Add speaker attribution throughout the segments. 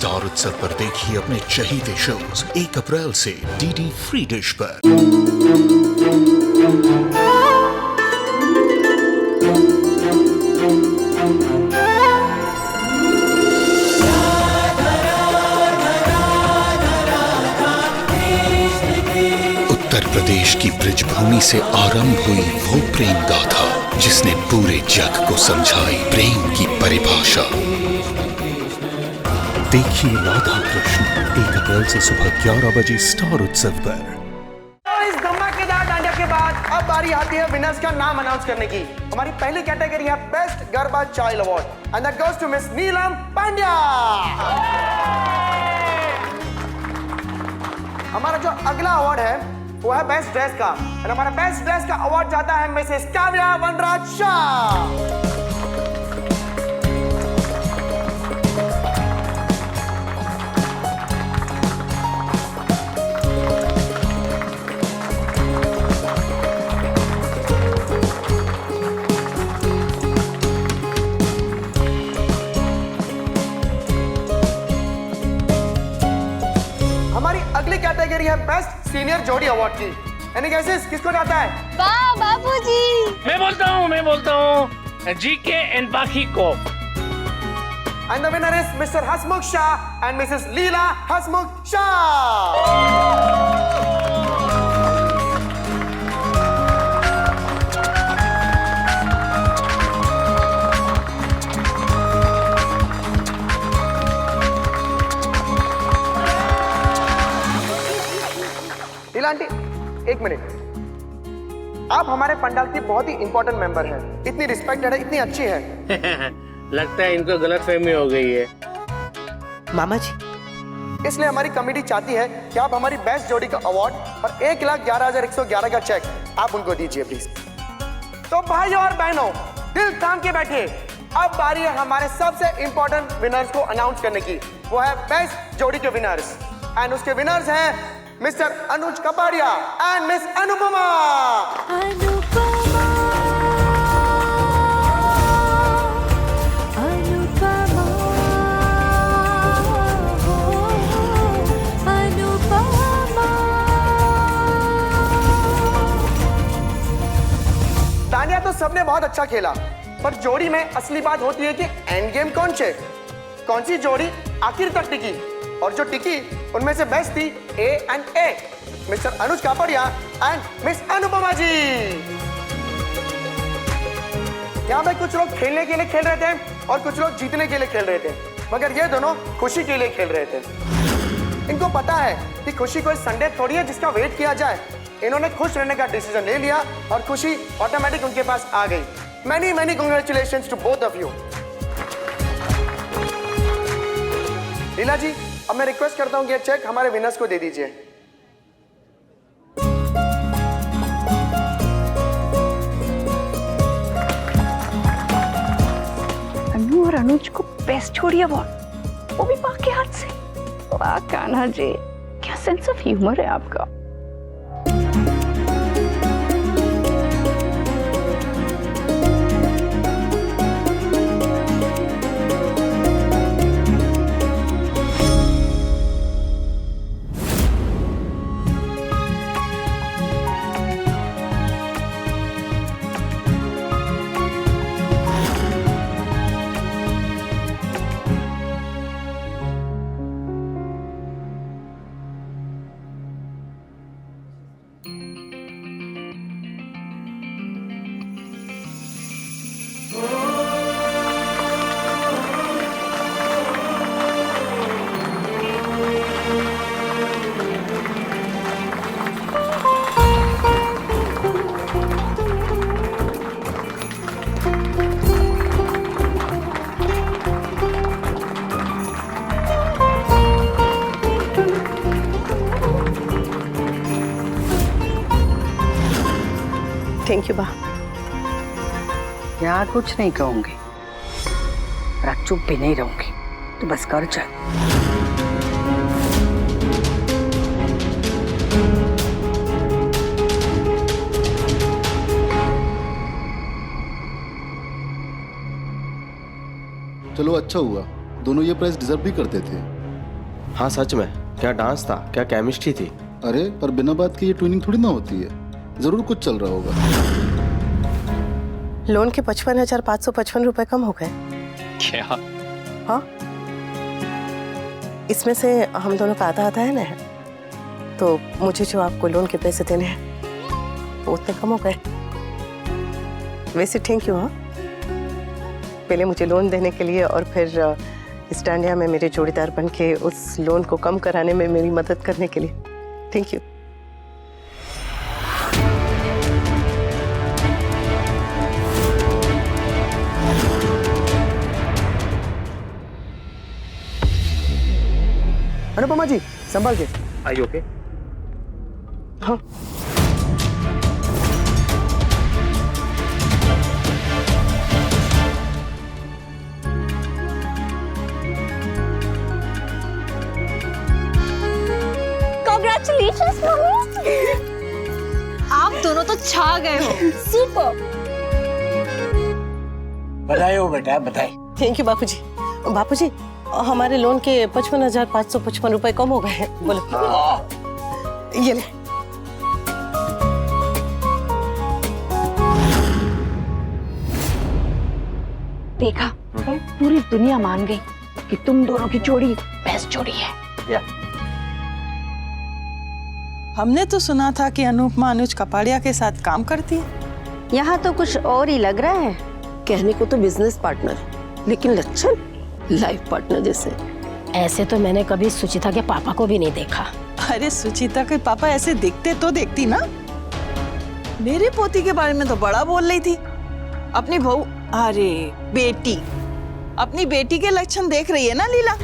Speaker 1: Star उत्सव पर देखिए अपने चहीते शोज 1 अप्रैल से डीडी फ्री डिश पर। उत्तर प्रदेश की ब्रजभूमि से आरंभ हुई वो प्रेम गाथा जिसने पूरे जग को समझाई प्रेम की परिभाषा। देखिए राधा कृष्ण 1 अप्रैल से सुबह 11 बजे स्टार उत्सव पर।
Speaker 2: इस धमाकेदार डांडिया के बाद अब बारी आती है विनर्स का नाम अनाउंस करने की। हमारी पहली कैटेगरी है best garba child award and that goes to miss Neelam Pandya. हमारा जो अगला अवार्ड है वो है बेस्ट ड्रेस का और हमारा बेस्ट ड्रेस का अवार्ड जाता है मिसेस काव्या वनराज शाह। हमारी अगली कैटेगरी है बेस्ट सीनियर जोड़ी अवार्ड की। यानी कैसे किसको जाता है?
Speaker 3: वाह बाबूजी।
Speaker 4: मैं बोलता हूँ जीके एंड बाकी को।
Speaker 2: And the winner is mister Hasmukh Shah and Mrs Leela Hasmukh Shah. Leela aunty, 1 minute. आप हमारे पंडाल की बहुत ही इंपॉर्टेंट मेंबर हैं। इतनी रिस्पेक्टेड है, इतनी अच्छी है।
Speaker 4: लगता है इनको गलतफहमी हो गई है।
Speaker 5: मामा जी,
Speaker 2: इसलिए हमारी कमेटी चाहती है कि आप हमारी बेस्ट जोड़ी का अवार्ड और 1,11,111 का चेक आप उनको दीजिए प्लीज। तो भाइयों और बहनों, दिल थाम के बैठे। अब बारी है हमारे सबसे इंपॉर्टेंट विनर्स को अनाउंस करने की। वो है बेस्ट जोड़ी के विनर्स एंड उसके विनर्स हैं mister Anuj Kapadia and miss Anupama. Tania तो सबने बहुत अच्छा खेला, पर जोड़ी में असली बात होती है कि एंड गेम कौन सी जोड़ी आखिर तक टिकी, और जो टिकी उनमें से बेस्ट थी A and A, mister Anuj Kapadia and miss Anupama ji. यहाँ पे कुछ लोग खेलने के लिए खेल रहे थे और कुछ लोग जीतने के लिए खेल रहे थे, मगर ये दोनों खुशी के लिए खेल रहे थे। इनको पता है कि खुशी कोई संडे थोड़ी है जिसका वेट किया जाए। इन्होंने खुश रहने का डिसीजन ले लिया और खुशी ऑटोमेटिक उनके पास आ गई। Many congratulations to both of you. Leela ji, अब मैं रिक्वेस्ट करता हूं कि ये चेक हमारे विनर्स को दे दीजिए।
Speaker 3: अनु और अनुज को बेस्ट जोड़ी अवार्ड, वो भी माँ के हाथ से। वाह कान्हा जी, क्या सेंस ऑफ ह्यूमर है आपका।
Speaker 5: थैंक यू बा।
Speaker 6: यहाँ कुछ नहीं कहूंगी, पर चुप भी नहीं रहूंगी, तो बस कर चल।
Speaker 7: चलो अच्छा हुआ, दोनों ये प्राइस डिजर्व भी करते थे। हाँ सच में, क्या डांस था, क्या केमिस्ट्री थी।
Speaker 8: अरे पर बिना बात के ये ट्यूनिंग थोड़ी ना होती है, जरूर कुछ चल रहा होगा।
Speaker 5: लोन के 55,555 रुपए कम हो गए।
Speaker 9: क्या?
Speaker 5: हाँ, इसमें से हम दोनों का आधा आधा है ना, तो मुझे जो आपको लोन के पैसे देने हैं वो उतने कम हो गए। वैसे थैंक यू। हाँ, पहले मुझे लोन देने के लिए और फिर स्टैंडिया में मेरे जोड़ीदार बन के उस लोन को कम कराने में मेरी मदद करने के लिए थैंक यू।
Speaker 2: अनुपमा जी संभाल के।
Speaker 9: आई ओके?
Speaker 2: हाँ
Speaker 3: Congratulations, मम्मी।
Speaker 10: आप दोनों तो छा गए हो।
Speaker 3: सुपर।
Speaker 4: बधाई हो बेटा, बधाई।
Speaker 5: थैंक यू बापूजी। बापूजी, हमारे लोन के 55,555 रुपए कम हो गए हैं। बोलो। ये ले।
Speaker 3: देखा, पूरी दुनिया मान गई कि तुम दोनों की जोड़ी बेस्ट जोड़ी है।
Speaker 11: हमने तो सुना था कि अनुपमा अनुज कपाड़िया के साथ काम करती है।
Speaker 6: यहाँ तो कुछ और ही लग रहा है। कहने को तो बिजनेस पार्टनर, लेकिन लक्षण लाइफ पार्टनर जैसे।
Speaker 10: ऐसे तो मैंने कभी सुचिता के पापा को भी नहीं देखा।
Speaker 11: अरे सुचिता के पापा ऐसे दिखते तो देखती ना। मेरी पोती के बारे में तो बड़ा बोल रही थी। अपनी बहू, अरे बेटी, अपनी बेटी के लक्षण देख रही है ना लीला।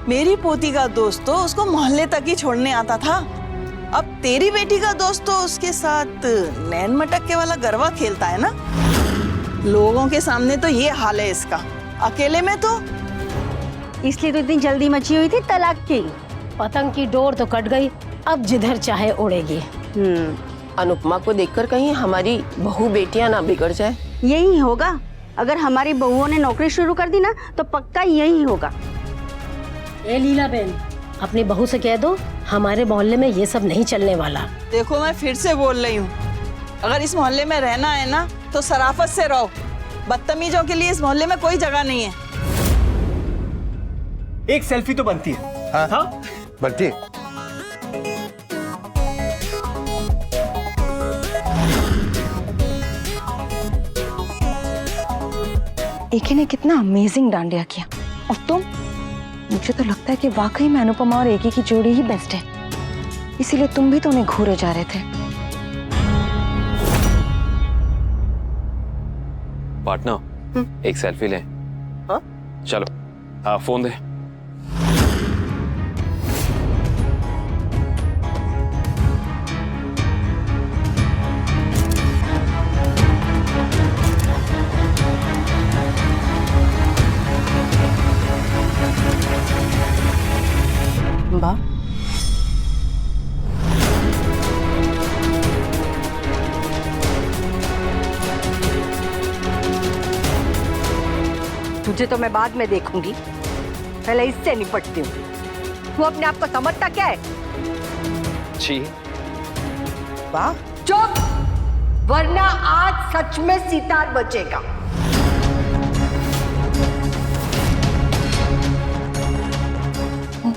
Speaker 11: मेरी पोती का दोस्त तो उसको मोहल्ले तक ही छोड़ने आता था। अब तेरी बेटी का दोस्त तो उसके साथ नैन मटक्के वाला गरबा खेलता है ना। लोगों के सामने तो ये हाल है इसका, अकेले में तो।
Speaker 6: इसलिए तो इतनी जल्दी मची हुई थी तलाक की।
Speaker 10: पतंग की डोर तो कट गई, अब जिधर चाहे उड़ेगी।
Speaker 5: अनुपमा को देखकर कहीं हमारी बहू बेटियां ना बिगड़ जाए।
Speaker 6: यही होगा। अगर हमारी बहुओं ने नौकरी शुरू कर दी ना तो पक्का यही होगा।
Speaker 10: ए लीला बहन, अपनी बहू से कह दो हमारे मोहल्ले में ये सब नहीं चलने वाला।
Speaker 11: देखो मैं फिर से बोल रही हूँ, अगर इस मोहल्ले में रहना है ना तो शराफत से रहो। बदतमीजों के लिए इस मोहल्ले में कोई जगह नहीं है।
Speaker 4: एक सेल्फी तो बनती है। हाँ हाँ
Speaker 2: बनती है।
Speaker 3: एके ने कितना अमेजिंग डांडिया किया, और तुम? मुझे तो लगता है कि वाकई में अनुपमा और एके की जोड़ी ही बेस्ट है, इसीलिए तुम भी तो उन्हें घूरे जा रहे थे।
Speaker 9: पार्टनर, एक सेल्फी ले।
Speaker 5: हाँ?
Speaker 9: चलो, फोन दे।
Speaker 5: वाह,
Speaker 6: तुझे तो मैं बाद में देखूंगी, पहले इससे निपटती हूँ। तू अपने आप को समझता क्या है?
Speaker 9: जी।
Speaker 5: वाह।
Speaker 6: चुप, वरना आज सच में सितार बचेगा।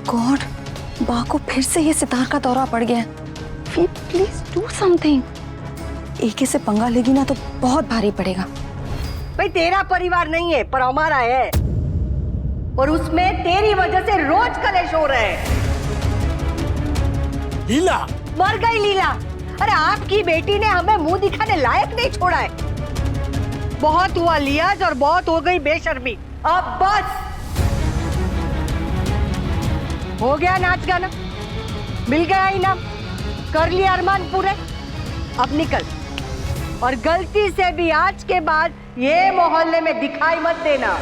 Speaker 3: गॉड, बा को फिर से ये सितार का दौरा पड़ गया है। Please do something. एके से पंगा लेगी ना तो बहुत भारी पड़ेगा।
Speaker 6: भाई तेरा परिवार नहीं है पर हमारा है, और उसमें तेरी वजह से रोज कलेश हो रहे हैं।
Speaker 4: लीला
Speaker 6: मर गई लीला। अरे आपकी बेटी ने हमें मुंह दिखाने लायक नहीं छोड़ा है। बहुत हुआ लियाज और बहुत हो गई बेशर्मी। अब बस हो गया नाच गाना, मिल गया इनाम, कर लिया अरमान पूरे। अब निकल, और गलती से भी आज के बाद ये मोहल्ले में दिखाई मत देना।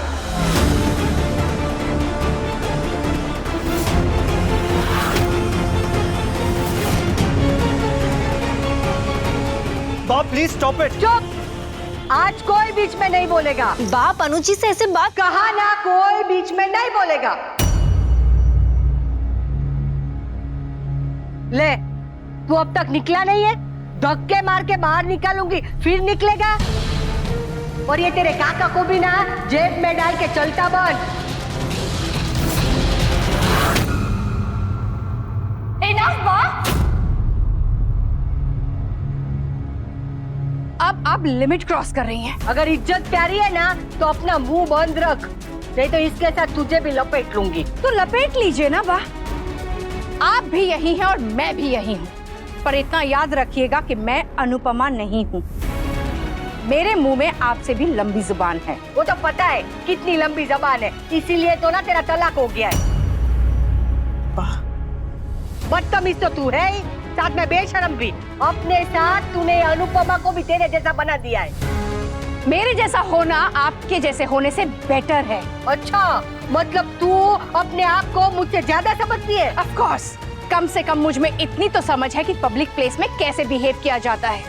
Speaker 4: बाप प्लीज स्टॉप इट।
Speaker 6: चुप, आज कोई बीच में नहीं बोलेगा।
Speaker 10: बाप अनुजी से ऐसे बात
Speaker 6: कहा ना, कोई बीच में नहीं बोलेगा। ले, तू अब तक निकला नहीं है? धक्के मार के बाहर निकालूंगी, फिर निकलेगा। और ये तेरे काका को भी ना जेब में डाल के चलता बन।
Speaker 3: अब आप लिमिट क्रॉस कर रही हैं।
Speaker 6: अगर इज्जत प्यारी है ना तो अपना मुंह बंद रख, नहीं तो इसके साथ तुझे भी लपेट लूंगी।
Speaker 3: तो लपेट लीजिए ना बा। आप भी यही हैं और मैं भी यही हूँ, पर इतना याद रखिएगा कि मैं अनुपमा नहीं हूँ। मेरे मुंह में आपसे भी लंबी जुबान है।
Speaker 6: वो तो पता है कितनी लंबी जबान है, इसीलिए तो ना तेरा तलाक हो गया है। बदतमीज तो तू है ही, साथ में बेशरम भी। अपने साथ तूने अनुपमा को भी तेरे जैसा बना दिया है।
Speaker 3: मेरे जैसा होना आपके जैसे होने से बेटर है।
Speaker 6: अच्छा, मतलब तू अपने आप को मुझसे ज्यादा समझती है?
Speaker 3: ऑफ कोर्स, कम से कम मुझ में इतनी तो समझ है कि पब्लिक प्लेस में कैसे बिहेव किया जाता है।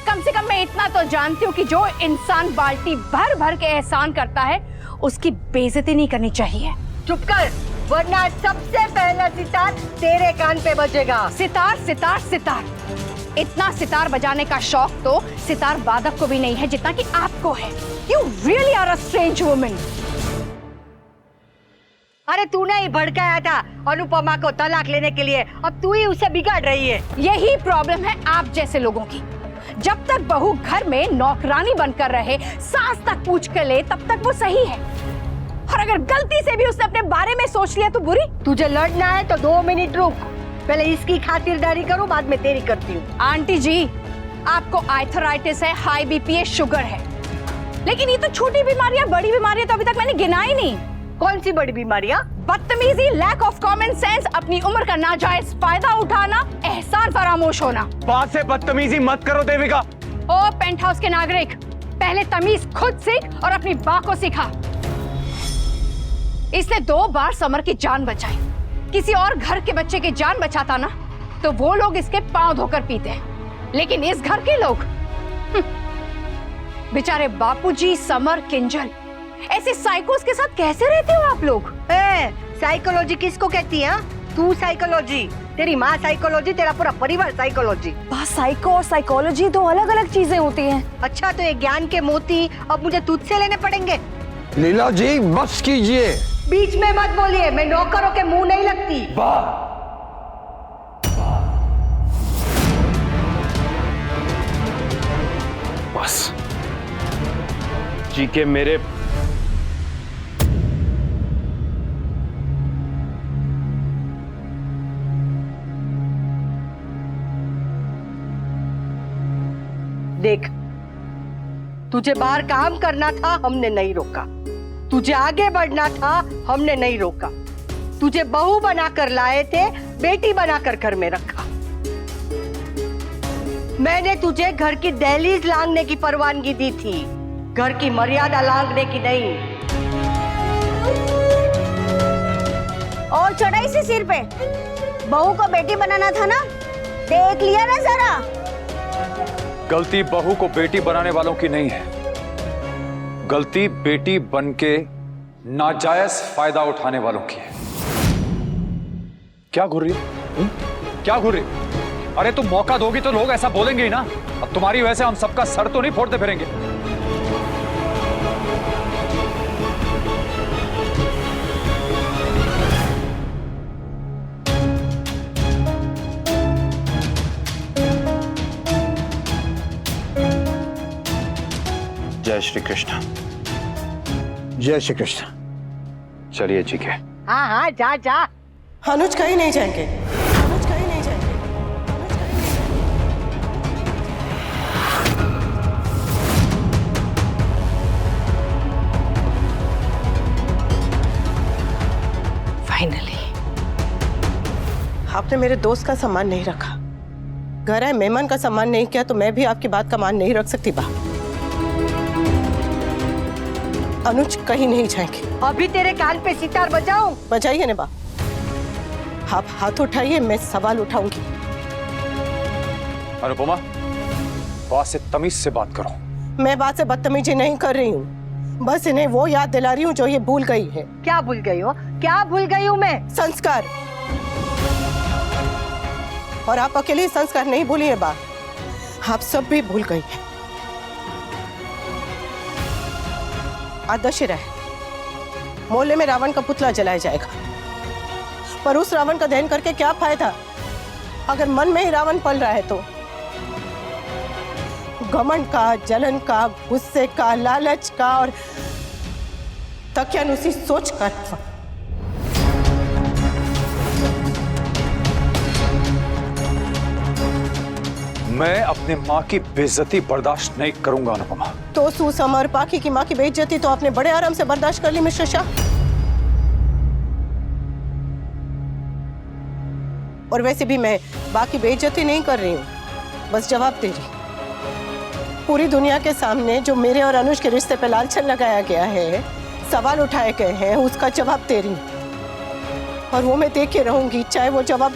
Speaker 3: कम से कम मैं इतना तो जानती हूँ कि जो इंसान बाल्टी भर भर के एहसान करता है उसकी बेइज्जती नहीं करनी चाहिए।
Speaker 6: चुप कर, वरना सबसे पहला सितार तेरे कान पे बजेगा।
Speaker 3: सितार सितार सितार, इतना सितार बजाने का शौक तो सितार वादक को भी नहीं है जितना कि आपको है। You really are a strange woman.
Speaker 6: अरे तूने ही भड़काया था अनुपमा को तलाक लेने के लिए, अब तू ही उसे बिगाड़ रही है।
Speaker 3: यही प्रॉब्लम है आप जैसे लोगों की। जब तक बहू घर में नौकरानी बनकर रहे, सास तक पूछ कर ले, तब तक वो सही है। और अगर गलती से भी उसने अपने बारे में सोच लिया तो बुरी।
Speaker 6: तुझे लड़ना है तो 2 मिनट रुक, पहले इसकी खातिरदारी करूं, बाद में तेरी करती हूँ।
Speaker 3: आंटी जी, आपको आर्थराइटिस है, हाई बीपी है, शुगर है, लेकिन ये तो छोटी बीमारियां, बड़ी बीमारियां तो अभी तक मैंने गिनाई नहीं।
Speaker 6: कौन सी बड़ी बीमारियां?
Speaker 3: बदतमीजी, लैक ऑफ कॉमन सेंस, अपनी उम्र का नाजायज फायदा उठाना, एहसान फरामोश होना।
Speaker 9: बात से बदतमीजी मत करो देविका।
Speaker 3: ओ पेंट हाउस के नागरिक, पहले तमीज खुद सीख और अपनी मां को सिखा। इसने 2 बार समर की जान बचाई। किसी और घर के बच्चे की जान बचाता ना तो वो लोग इसके पांव धोकर पीते हैं, लेकिन इस घर के लोग बेचारे बापूजी, समर, किंजल, ऐसे साइकोस के साथ कैसे रहते हो आप लोग?
Speaker 6: साइकोलॉजी किसको कहती है? तू साइकोलॉजी, तेरी माँ साइकोलॉजी, तेरा पूरा परिवार साइकोलॉजी।
Speaker 3: बस साइको और साइकोलॉजी 2 अलग अलग चीजें होती हैं।
Speaker 6: अच्छा, तो ये ज्ञान के मोती अब मुझे तुझसे लेने पड़ेंगे?
Speaker 12: लीला जी बस कीजिए,
Speaker 6: बीच में मत बोलिए, मैं नौकरों के मुंह नहीं लगती।
Speaker 9: बस जी के मेरे
Speaker 6: देख, तुझे बाहर काम करना था, हमने नहीं रोका। तुझे आगे बढ़ना था, हमने नहीं रोका। तुझे बहू बनाकर लाए थे, बेटी बनाकर घर में रखा। मैंने तुझे घर की दहलीज लांघने की परवानगी दी थी, घर की मर्यादा लांघने की नहीं।
Speaker 13: और चढ़ाई से सिर पे बहू को बेटी बनाना था ना, देख लिया ना जरा।
Speaker 12: गलती बहू को बेटी बनाने वालों की नहीं है, गलती बेटी बनके नाजायज फायदा उठाने वालों की है। क्या घूर रही है? क्या घूर रही? अरे तुम मौका दोगी तो लोग ऐसा बोलेंगे ही ना। अब तुम्हारी वजह से हम सबका सर तो नहीं फोड़ते फिरेंगे।
Speaker 9: जय श्री कृष्ण।
Speaker 12: जय श्री कृष्ण।
Speaker 9: चलिए जी के।
Speaker 6: हाँ हाँ, जा जा।
Speaker 5: अनुज कहीं नहीं जाएंगे, अनुज कहीं नहीं जाएंगे।
Speaker 3: फाइनली
Speaker 5: आपने मेरे दोस्त का सम्मान नहीं रखा, घर आए मेहमान का सम्मान नहीं किया, तो मैं भी आपकी बात का मान नहीं रख सकती। बा अनुज कहीं नहीं जाएंगे।
Speaker 6: अभी तेरे कान पे सितार बजाऊं?
Speaker 5: बजाइए ने बा, आप हाथ उठाइए, मैं सवाल उठाऊंगी।
Speaker 12: अनुपमा, बात से तमीज से बात करो।
Speaker 5: मैं बात से बदतमीजी नहीं कर रही हूँ, बस इन्हें वो याद दिला रही हूँ जो ये भूल गई है।
Speaker 6: क्या भूल गई हो? क्या भूल गई हूँ मैं?
Speaker 5: संस्कार। और आप अकेले ही संस्कार नहीं भूली है बा, आप सब भी भूल गई हैं। आज दशहरा है, मोहल्ले में रावण का पुतला जलाया जाएगा, पर उस रावण का दहन करके क्या फायदा अगर मन में ही रावण पल रहा है तो? घमंड का, जलन का, गुस्से का, लालच का और तकियानुसी सोच कर।
Speaker 12: मैं अपनी माँ की बेइज्जती बर्दाश्त नहीं करूंगा अनुपमा।
Speaker 5: तो सुसम और पाखी की माँ की बेइज्जती तो आपने बड़े आराम से बर्दाश्त कर ली मिस्टर शाह। और वैसे भी मैं बाकी बेइज्जती नहीं कर रही हूँ, बस जवाब दे रही हूँ। पूरी दुनिया के सामने जो मेरे और अनुज के रिश्ते पे लालछन लगाया गया है, सवाल उठाए गए हैं, उसका जवाब दे रही हूँ। और वो मैं दे के रहूंगी, चाहे वो जवाब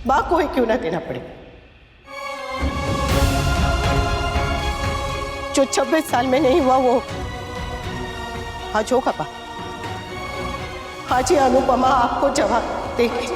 Speaker 5: बा को ही क्यों ना देना पड़े। जो 26 साल में नहीं हुआ वो आज होगा बा। आज ही अनुपमा आपको जवाब देगी।